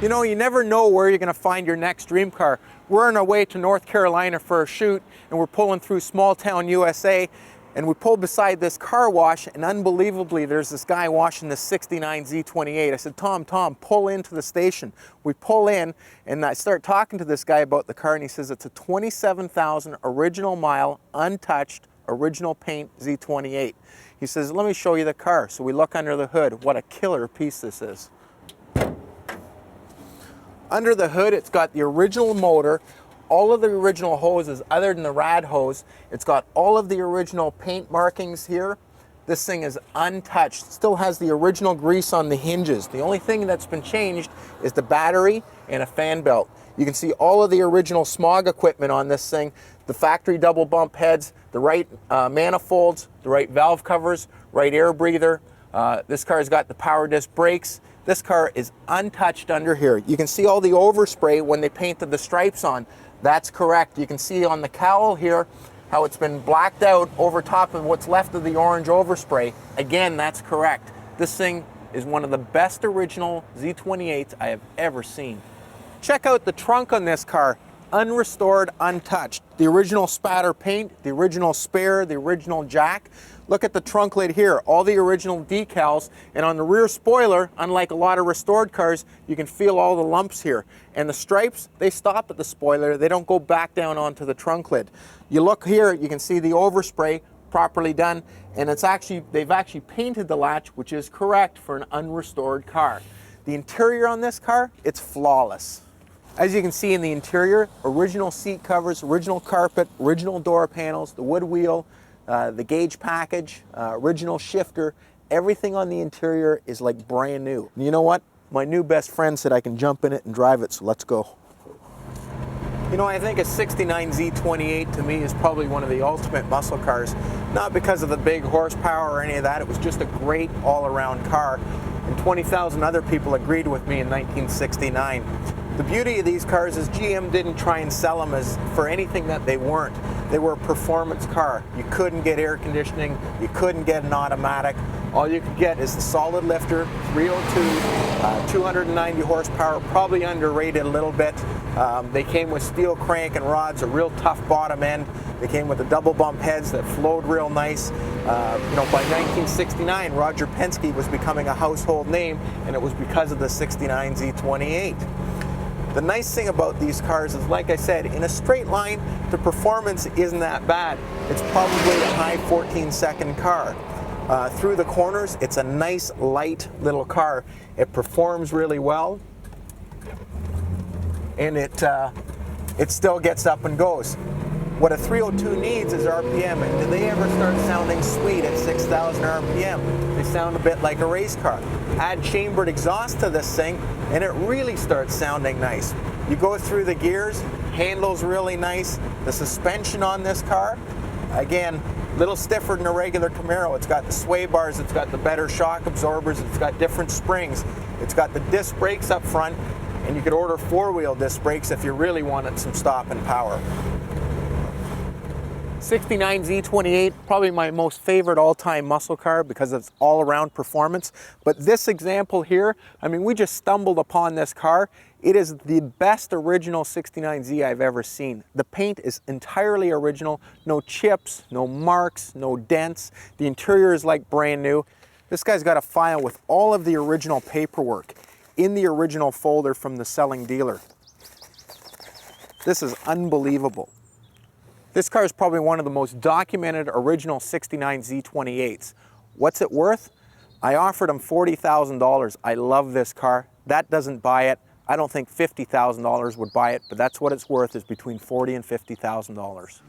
You know, you never know where you're going to find your next dream car. We're on our way to North Carolina for a shoot, and we're pulling through small town USA, and we pulled beside this car wash, and unbelievably there's this guy washing this 69 Z28. I said, Tom, pull into the station. We pull in, and I start talking to this guy about the car, and he says it's a 27,000 original mile, untouched, original paint Z28. He says, let me show you the car. So we look under the hood. What a killer piece this is. Under the hood, it's got the original motor, all of the original hoses other than the rad hose. It's got all of the original paint markings here. This thing is untouched. Still has the original grease on the hinges. The only thing that's been changed is the battery and a fan belt. You can see all of the original smog equipment on this thing, the factory double bump heads, the right manifolds, the right valve covers, right air breather. This car's got the power disc brakes. This car is untouched under here. You can see all the overspray when they painted the stripes on. That's correct. You can see on the cowl here how it's been blacked out over top of what's left of the orange overspray. Again, that's correct. This thing is one of the best original Z28s I have ever seen. Check out the trunk on this car. Unrestored, untouched. The original spatter paint, the original spare, the original jack. Look at the trunk lid here, all the original decals, and on the rear spoiler, unlike a lot of restored cars, you can feel all the lumps here. And the stripes, they stop at the spoiler, they don't go back down onto the trunk lid. You look here, you can see the overspray properly done, and they've actually painted the latch, which is correct for an unrestored car. The interior on this car, it's flawless. As you can see in the interior, original seat covers, original carpet, original door panels, the wood wheel, the gauge package, original shifter, everything on the interior is like brand new. And you know what? My new best friend said I can jump in it and drive it, so let's go. You know, I think a 69 Z28 to me is probably one of the ultimate muscle cars. Not because of the big horsepower or any of that, it was just a great all-around car. And 20,000 other people agreed with me in 1969. The beauty of these cars is GM didn't try and sell them as for anything that they weren't. They were a performance car. You couldn't get air conditioning, you couldn't get an automatic. All you could get is the solid lifter, 302, 290 horsepower, probably underrated a little bit. They came with steel crank and rods, a real tough bottom end. They came with the double bump heads that flowed real nice. You know, by 1969, Roger Penske was becoming a household name, and it was because of the 69 Z28. The nice thing about these cars is, like I said, in a straight line, the performance isn't that bad. It's probably a high 14-second car. Through the corners, it's a nice, light little car. It performs really well, and it still gets up and goes. What a 302 needs is RPM, and do they ever start sounding sweet at 6,000 RPM? They sound a bit like a race car. Add chambered exhaust to this thing, and it really starts sounding nice. You go through the gears, handles really nice. The suspension on this car, again, a little stiffer than a regular Camaro. It's got the sway bars, it's got the better shock absorbers, it's got different springs, it's got the disc brakes up front, and you could order four-wheel disc brakes if you really wanted some stopping power. 69 Z28, probably my most favorite all-time muscle car because of its all-around performance. But this example here, I mean, we just stumbled upon this car. It is the best original 69Z I've ever seen. The paint is entirely original, no chips, no marks, no dents. The interior is like brand new. This guy's got a file with all of the original paperwork in the original folder from the selling dealer. This is unbelievable. This car is probably one of the most documented original 69 Z28s. What's it worth? I offered him $40,000. I love this car. That doesn't buy it. I don't think $50,000 would buy it, but that's what it's worth, is between $40,000 and $50,000.